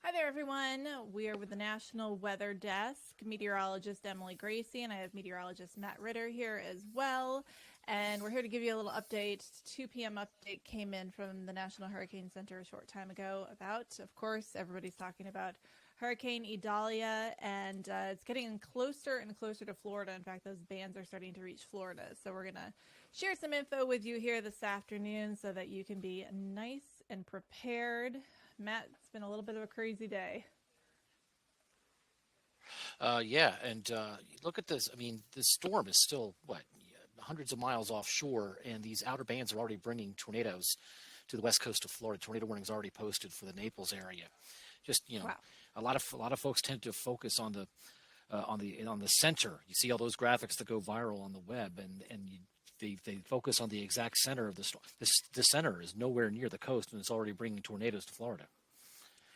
Hi there, everyone. We are with the National Weather Desk, meteorologist Emily Gracey, and I have meteorologist Matt Ritter here as well. And we're here to give you a little update. 2 p.m. update came in from the National Hurricane Center a short time ago about, of course, everybody's talking about Hurricane Idalia, and it's getting closer and closer to Florida. In fact, those bands are starting to reach Florida. So we're going to share some info with you here this afternoon so that you can be nice and prepared. Matt, it's been a little bit of a crazy day. Look at this. I mean, the storm is still, hundreds of miles offshore, and these outer bands are already bringing tornadoes to the west coast of Florida. Tornado warnings already posted for the Naples area. Wow. a lot of folks tend to focus on the center. You see all those graphics that go viral on the web, and they focus on the exact center of the storm. The center is nowhere near the coast, and it's already bringing tornadoes to Florida.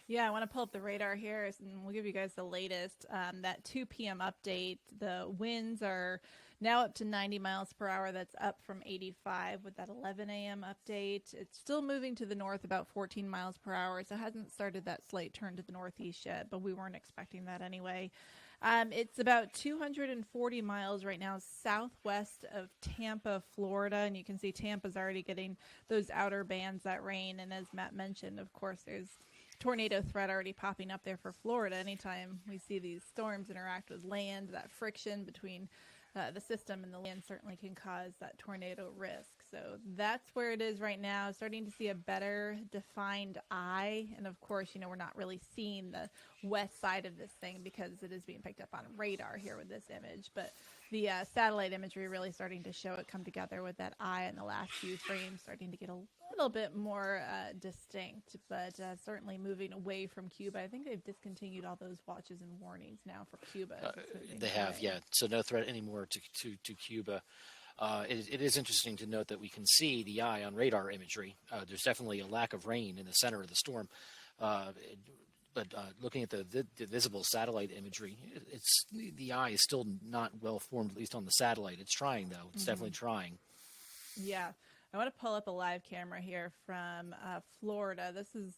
Yeah, I want to pull up the radar here, and we'll give you guys the latest. That 2 p.m. update, the winds are now up to 90 miles per hour. That's up from 85 with that 11 a.m. update. It's still moving to the north about 14 miles per hour, so it hasn't started that slight turn to the northeast yet, but we weren't expecting that anyway. It's about 240 miles right now southwest of Tampa, Florida, and you can see Tampa's already getting those outer bands, that rain, and as Matt mentioned, of course, there's tornado threat already popping up there for Florida. Anytime we see these storms interact with land, that friction between the system and the land certainly can cause that tornado risk. So that's where it is right now, starting to see a better defined eye. And of course, we're not really seeing the west side of this thing because it is being picked up on radar here with this image. But the satellite imagery really starting to show it come together with that eye in the last few frames, starting to get a little bit more distinct, but certainly moving away from Cuba. I think they've discontinued all those watches and warnings now for Cuba. They have, yeah. So no threat anymore to Cuba. It is interesting to note that we can see the eye on radar imagery. There's definitely a lack of rain in the center of the storm. But looking at the visible satellite imagery, the eye is still not well formed, at least on the satellite. It's trying, though. It's definitely trying. Yeah. I want to pull up a live camera here from Florida. This is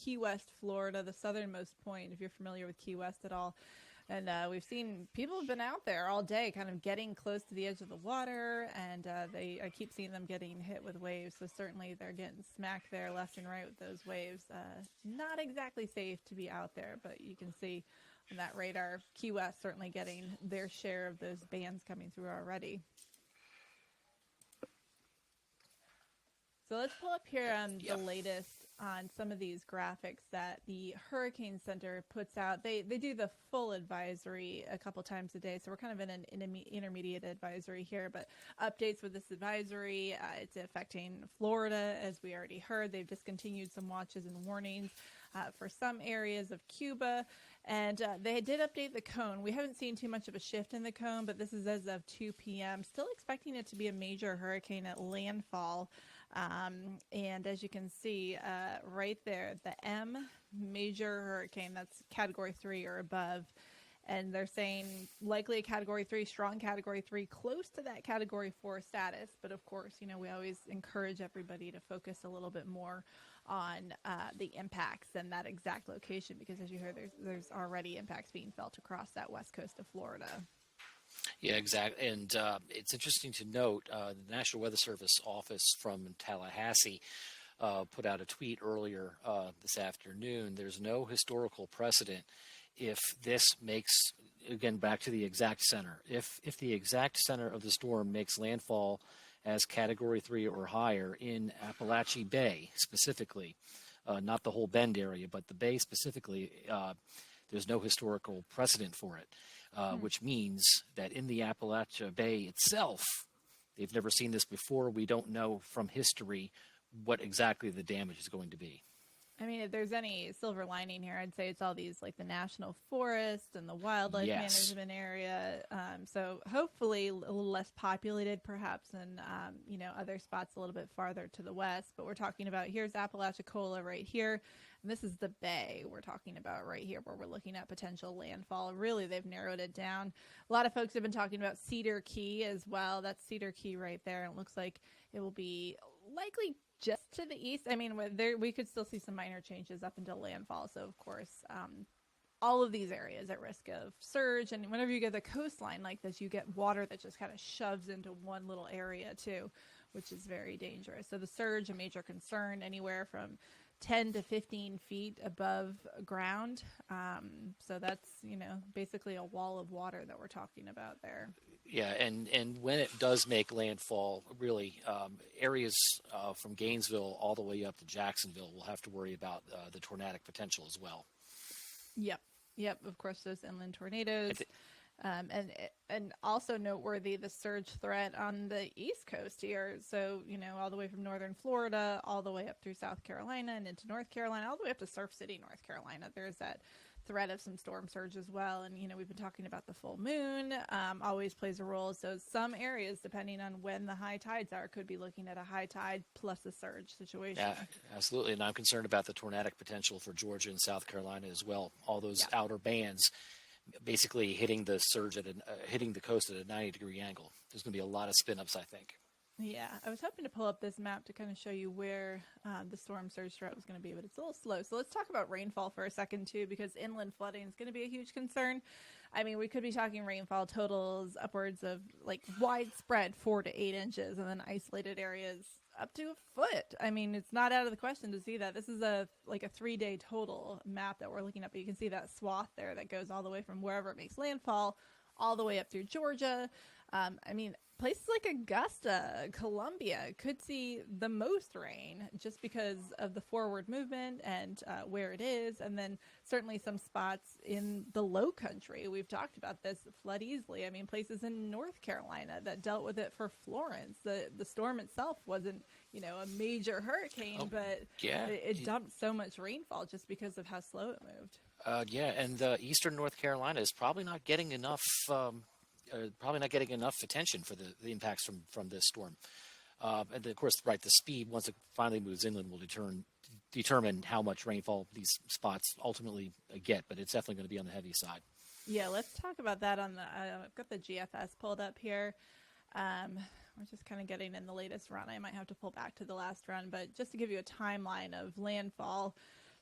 Key West, Florida, the southernmost point, if you're familiar with Key West at all. And we've seen people have been out there all day kind of getting close to the edge of the water, and I keep seeing them getting hit with waves. So certainly they're getting smacked there left and right with those waves. Not exactly safe to be out there, but you can see on that radar, Key West certainly getting their share of those bands coming through already. So let's pull up here the latest on some of these graphics that the Hurricane Center puts out. They do the full advisory a couple times a day, so we're kind of in an intermediate advisory here, but updates with this advisory. It's affecting Florida, as we already heard. They've discontinued some watches and warnings for some areas of Cuba, and they did update the cone. We haven't seen too much of a shift in the cone, but this is as of 2 p.m. Still expecting it to be a major hurricane at landfall. And as you can see right there, the M, major hurricane, that's category 3 or above. And they're saying likely a category 3, strong category 3, close to that category 4 status. But of course, we always encourage everybody to focus a little bit more on the impacts and that exact location, because as you heard, there's already impacts being felt across that west coast of Florida. Yeah, exactly. And it's interesting to note the National Weather Service office from Tallahassee put out a tweet earlier this afternoon. There's no historical precedent if this makes, again, back to the exact center. If the exact center of the storm makes landfall as Category 3 or higher in Appalachia Bay specifically, not the whole Bend area, but the Bay specifically, there's no historical precedent for it. Which means that in the Appalachia Bay itself, they've never seen this before. We don't know from history what exactly the damage is going to be. I mean, if there's any silver lining here, I'd say it's all these like the national forest and the wildlife management area. So hopefully a little less populated perhaps than, other spots a little bit farther to the west. But we're talking about, here's Apalachicola right here. And this is the bay we're talking about right here where we're looking at potential landfall. Really, they've narrowed it down. A lot of folks have been talking about Cedar Key as well. That's Cedar Key right there. And it looks like it will be likely just to the east. I mean, we could still see some minor changes up until landfall. So, of course, all of these areas at risk of surge. And whenever you get the coastline like this, you get water that just kind of shoves into one little area too, which is very dangerous. So the surge, a major concern, anywhere from 10 to 15 feet above ground. So that's, basically a wall of water that we're talking about there. Yeah, and when it does make landfall, really, areas from Gainesville all the way up to Jacksonville will have to worry about the tornadic potential as well. Yep. Of course, those inland tornadoes. And also noteworthy, the surge threat on the East Coast here. So, all the way from northern Florida, all the way up through South Carolina and into North Carolina, all the way up to Surf City, North Carolina. There's that threat of some storm surge as well. And, we've been talking about the full moon, always plays a role. So some areas, depending on when the high tides are, could be looking at a high tide plus a surge situation. Yeah, absolutely. And I'm concerned about the tornadic potential for Georgia and South Carolina as well. All those outer bands basically hitting the surge hitting the coast at a 90-degree angle. There's going to be a lot of spin-ups, I think. Yeah, I was hoping to pull up this map to kind of show you where the storm surge threat was going to be, but it's a little slow. So let's talk about rainfall for a second, too, because inland flooding is going to be a huge concern. I mean, we could be talking rainfall totals upwards of, widespread 4 to 8 inches, and then isolated areas up to a foot. I mean, it's not out of the question to see that. This is a 3-day total map that we're looking at, but you can see that swath there that goes all the way from wherever it makes landfall all the way up through Georgia. Places like Augusta, Columbia could see the most rain just because of the forward movement and where it is. And then certainly some spots in the low country. We've talked about this, flood easily. I mean, places in North Carolina that dealt with it for Florence. The storm itself wasn't, a major hurricane, but it dumped so much rainfall just because of how slow it moved. And eastern North Carolina is probably not getting enough attention for the impacts from this storm. And of course, the speed, once it finally moves inland, will determine how much rainfall these spots ultimately get, but it's definitely going to be on the heavy side. Yeah, let's talk about that I've got the GFS pulled up here. We're just kind of getting in the latest run. I might have to pull back to the last run, but just to give you a timeline of landfall.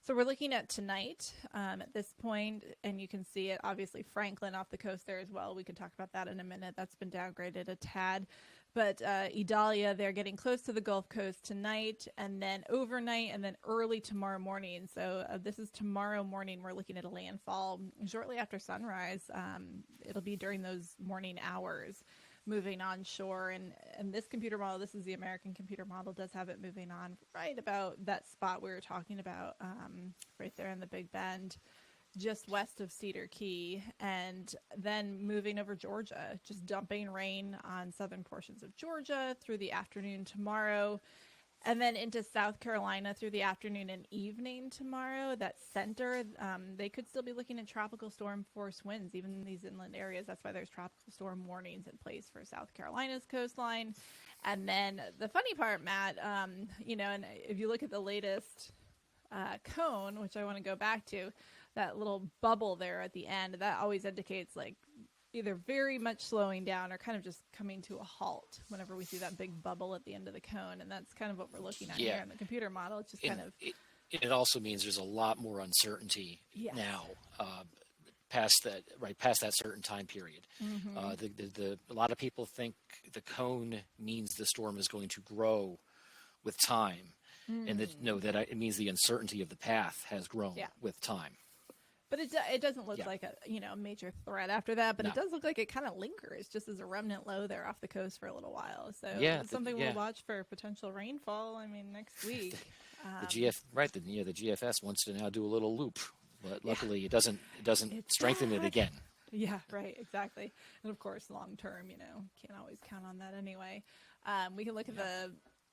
So we're looking at tonight at this point, and you can see it, obviously, Franklin off the coast there as well. We can talk about that in a minute. That's been downgraded a tad. But Idalia, they're getting close to the Gulf Coast tonight, and then overnight, and then early tomorrow morning. So this is tomorrow morning. We're looking at a landfall shortly after sunrise. It'll be during those morning hours, moving onshore. And this computer model, this is the American computer model, does have it moving on right about that spot we were talking about, right there in the Big Bend, just west of Cedar Key, and then moving over Georgia, just dumping rain on southern portions of Georgia through the afternoon tomorrow, and then into South Carolina through the afternoon and evening tomorrow. That center, they could still be looking at tropical storm force winds, even in these inland areas. That's why there's tropical storm warnings in place for South Carolina's coastline. And then the funny part, Matt, and if you look at the latest cone, which I want to go back to, that little bubble there at the end, that always indicates either very much slowing down or kind of just coming to a halt whenever we see that big bubble at the end of the cone. And that's kind of what we're looking at here in the computer model. It's just it also means there's a lot more uncertainty now past that certain time period. Mm-hmm. A lot of people think the cone means the storm is going to grow with time. Mm-hmm. And that it means the uncertainty of the path has grown with time. But it doesn't look like a major threat after that, but it does look like it kind of lingers just as a remnant low there off the coast for a little while. So it's something we'll watch for potential rainfall. I mean, next week. The GFS wants to now do a little loop, but luckily it doesn't strengthen it again. Yeah, right, exactly. And of course, long term, can't always count on that anyway. We can look at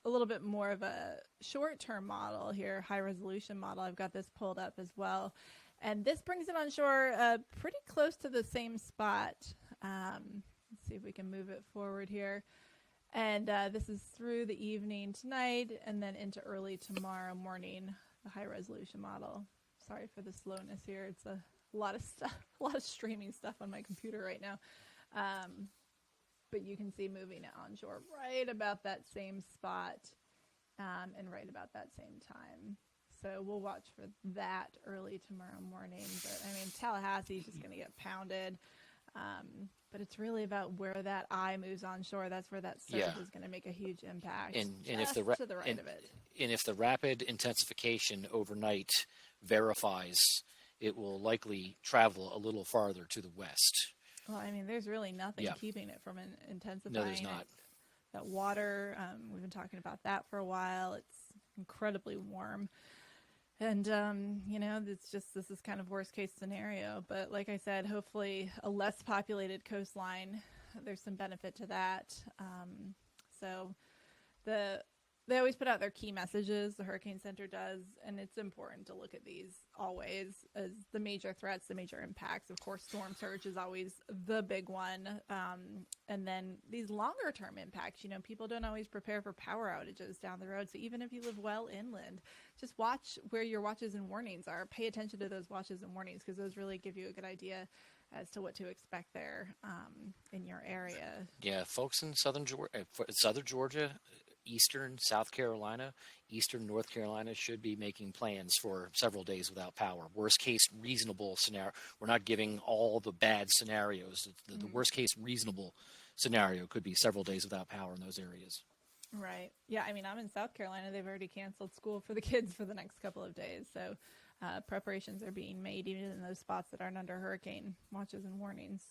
a little bit more of a short-term model here, high-resolution model. I've got this pulled up as well. And this brings it on shore pretty close to the same spot. Let's see if we can move it forward here. And this is through the evening tonight and then into early tomorrow morning, the high-resolution model. Sorry for the slowness here. It's a lot of stuff, a lot of streaming stuff on my computer right now. But you can see moving it onshore right about that same spot and right about that same time. So we'll watch for that early tomorrow morning. But I mean, Tallahassee is just going to get pounded. But it's really about where that eye moves onshore. That's where that surge is going to make a huge impact. And if to the right of it. And if the rapid intensification overnight verifies, it will likely travel a little farther to the west. Well, I mean, there's really nothing keeping it from intensifying. No, there's not. That water, we've been talking about that for a while. It's incredibly warm. And, this is kind of worst case scenario. But like I said, hopefully a less populated coastline, there's some benefit to that. They always put out their key messages, the Hurricane Center does, and it's important to look at these always as the major threats, the major impacts. Of course, storm surge is always the big one. And then these longer term impacts, people don't always prepare for power outages down the road. So even if you live well inland, just watch where your watches and warnings are. Pay attention to those watches and warnings because those really give you a good idea as to what to expect there in your area. Yeah, folks in southern Georgia, eastern South Carolina, eastern North Carolina should be making plans for several days without power. Worst case reasonable scenario. We're not giving all the bad scenarios. The worst case reasonable scenario could be several days without power in those areas. Right. Yeah, I mean, I'm in South Carolina. They've already canceled school for the kids for the next couple of days. So preparations are being made even in those spots that aren't under hurricane watches and warnings.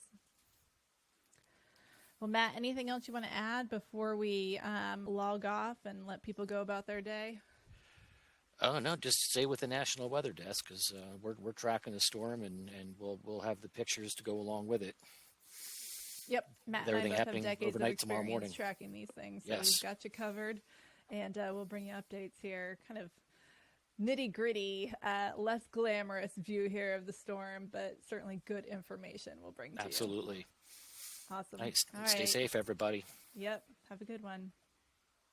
Well, Matt, anything else you want to add before we log off and let people go about their day? Oh, no, just stay with the National Weather Desk because we're tracking the storm and we'll have the pictures to go along with it. Yep, Matt Everything and I both have happening decades overnight of tomorrow morning. tracking these things. So Yes. we've got you covered, and we'll bring you updates here, kind of nitty-gritty, less glamorous view here of the storm, but certainly good information we'll bring to you. Absolutely. Awesome. Nice. All Stay right. safe, everybody. Yep. Have a good one.